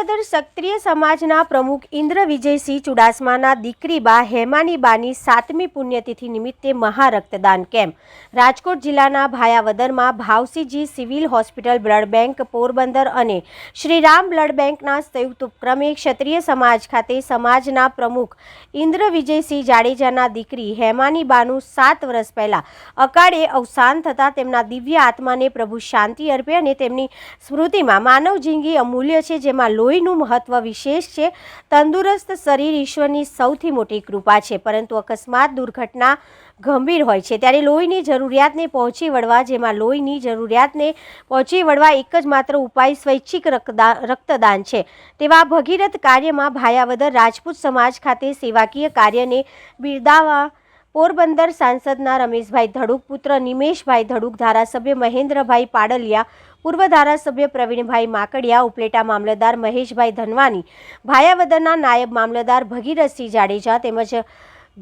ભાયાવદર ક્ષત્રિય સમાજના પ્રમુખ ઇન્દ્ર વિજયસિંહ ચુડાસમાના દીકરી બા હેમાનીબાની 7મી પુણ્યતિથિ નિમિત્તે મહારક્તદાન કેમ્પ રાજકોટ જિલ્લાના ભાયાવદરમાં ભાવસીજી civil hospital blood bank Porbandar અને શ્રીરામ બ્લડ બેંકના સંયુક્ત ઉપક્રમે ક્ષત્રિય સમાજ ખાતે સમાજના પ્રમુખ ઇન્દ્ર વિજયસિંહ જાડેજાના દીકરી હેમાનીબાનું 7 વર્ષ પહેલા અકાળે અવસાન થતાં તેમના દિવ્ય આત્માને પ્રભુ શાંતિ અર્પે અને તેમની સ્મૃતિમાં માનવ જિંદગી અમૂલ્ય છે, જેમાં લોહીનું મહત્વ વિશેષ છે। તંદુરસ્ત શરીર ઈશ્વરની સૌથી મોટી કૃપા છે, પરંતુ અકસ્માત દુર્ઘટના ગંભીર હોય છે ત્યારે લોહીની જરૂરિયાતને પહોંચી વળવા એક જ માત્ર ઉપાય સ્વૈચ્છિક રક્તદાન છે। તેવા ભગીરથ કાર્યમાં ભાયાવદર રાજપૂત સમાજ ખાતે સેવાકીય કાર્યને બિરદાવવા પોરબંદર સાંસદના રમેશભાઈ ધડુક, પુત્ર નિમેશભાઈ ધડુક, ધારાસભ્ય મહેન્દ્રભાઈ પાડલિયા, પૂર્વ ધારાસભ્ય પ્રવીણભાઈ માકડિયા, ઉપલેટા મામલતદાર મહેશભાઈ ધનવાની, ભાયાવદરના નાયબ મામલતદાર ભગીરથસિંહ જાડેજા તેમજ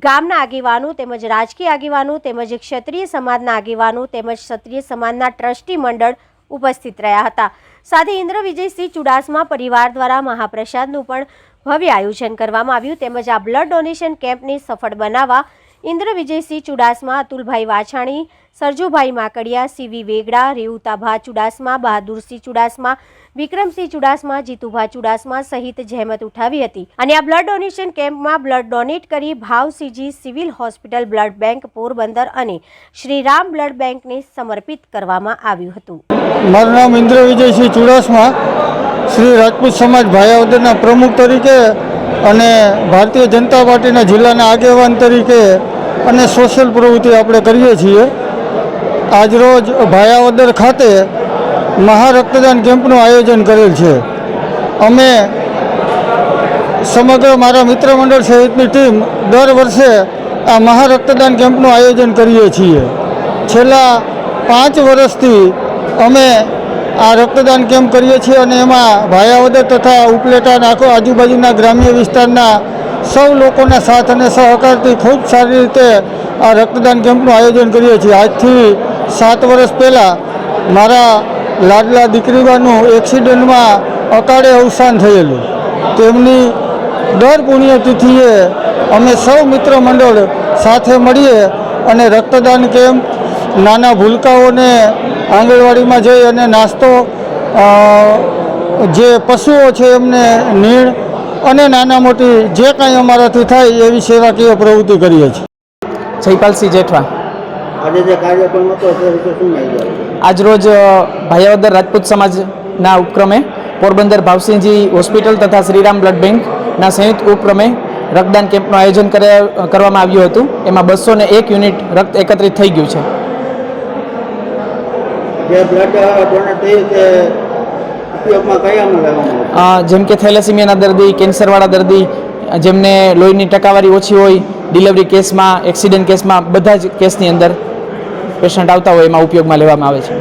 ગામના આગેવાનો તેમજ રાજકીય આગેવાનો તેમજ ક્ષત્રિય સમાજના આગેવાનો તેમજ ક્ષત્રિય સમાજના ટ્રસ્ટી મંડળ ઉપસ્થિત રહ્યા હતા। સાથે ઇન્દ્ર વિજયસિંહ ચુડાસમા પરિવાર દ્વારા મહાપ્રસાદનું પણ ભવ્ય આયોજન કરવામાં આવ્યું તેમજ આ બ્લડ ડોનેશન કેમ્પને સફળ બનાવવા ઇન્દ્ર વિજયસિંહ ચુડાસમા, અતુલભાઈ વાછાણી, સરજુભાઈ માકડિયા, સીવી વેગડા, રેવુતાભા ચુડાસમા, બહાદુરસિંહ ચુડાસમા, વિક્રમસિંહ ચુડાસમા, જીતુભા ચુડાસમા સહિત જહેમત ઉઠાવી હતી અને આ બ્લડ ડોનેશન કેમ્પમાં બ્લડ ડોનેટ કરી ભાવસીજી civil hospital blood bank Porbandar અને શ્રીરામ બ્લડ બેંકને સમર્પિત કરવામાં આવ્યું હતું। મારું નામ ઇન્દ્ર વિજયસિંહ ચુડાસમા, શ્રી રાજપૂત સમાજ ભાયાવદરના પ્રમુખ તરીકે અને ભારતીય જનતા પાર્ટીના જિલ્લાના આગેવાન તરીકે અને સોશિયલ પ્રવૃત્તિ આપણે કરીએ છીએ। આજરોજ ભાયાવદર ખાતે મહારક્તદાન કેમ્પનું આયોજન કરેલ છે। અમે સમગ્ર મારા મિત્ર મંડળ સહિતની ટીમ દર વર્ષે આ મહારક્તદાન કેમ્પનું આયોજન કરીએ છીએ। છેલ્લા 5 વર્ષથી અમે આ રક્તદાન કેમ્પ કરીએ છીએ અને એમાં ભાયાવદર તથા ઉપલેટા આખો આજુબાજુના ગ્રામ્ય વિસ્તારના સૌ લોકોના સાથ અને સહકારથી ખૂબ સારી રીતે આ રક્તદાન કેમ્પનું આયોજન કરીએ છીએ। આજથી 7 વર્ષ પહેલાં મારા લાડલા દીકરીબાનું એક્સિડન્ટમાં અકાળે અવસાન થયેલું, તેમની દર પુણ્યતિથિએ અમે સૌ મિત્ર મંડળ સાથે મળીએ અને રક્તદાન કેમ્પ, નાના ભૂલકાઓને આંગણવાડીમાં જઈ અને નાસ્તો, જે પશુઓ છે એમને નીણ અને નાના મોટી જે કાંઈ અમારાથી થાય એવી સેવાકીય પ્રવૃત્તિ કરીએ છીએ। જયપાલસિંહ જેઠવા। આજે જે કાર્યક્રમ હતો તે વિશે શું માહિતી? આજરોજ ભાયાવદર રાજપૂત સમાજના ઉપક્રમે પોરબંદર ભાવસિંહજી હોસ્પિટલ તથા શ્રીરામ બ્લડ બેંકના સંયુક્ત ઉપક્રમે રક્તદાન કેમ્પનું આયોજન કરવામાં આવ્યું હતું। એમાં 201 યુનિટ રક્ત એકત્રિત થઈ ગયું છે। જે બ્લડ ડોનેટ થયું તે ઉપયોગમાં કયામાં લેવામાં? જેમ કે થેલેસીમિયાના દર્દી, કેન્સરવાળા દર્દી, જેમને લોહીની ટકાવારી ઓછી હોય, ડિલિવરી કેસમાં, એક્સિડન્ટ કેસમાં, બધા જ કેસની અંદર પેશન્ટ આવતા હોય એમાં ઉપયોગમાં લેવામાં આવે છે।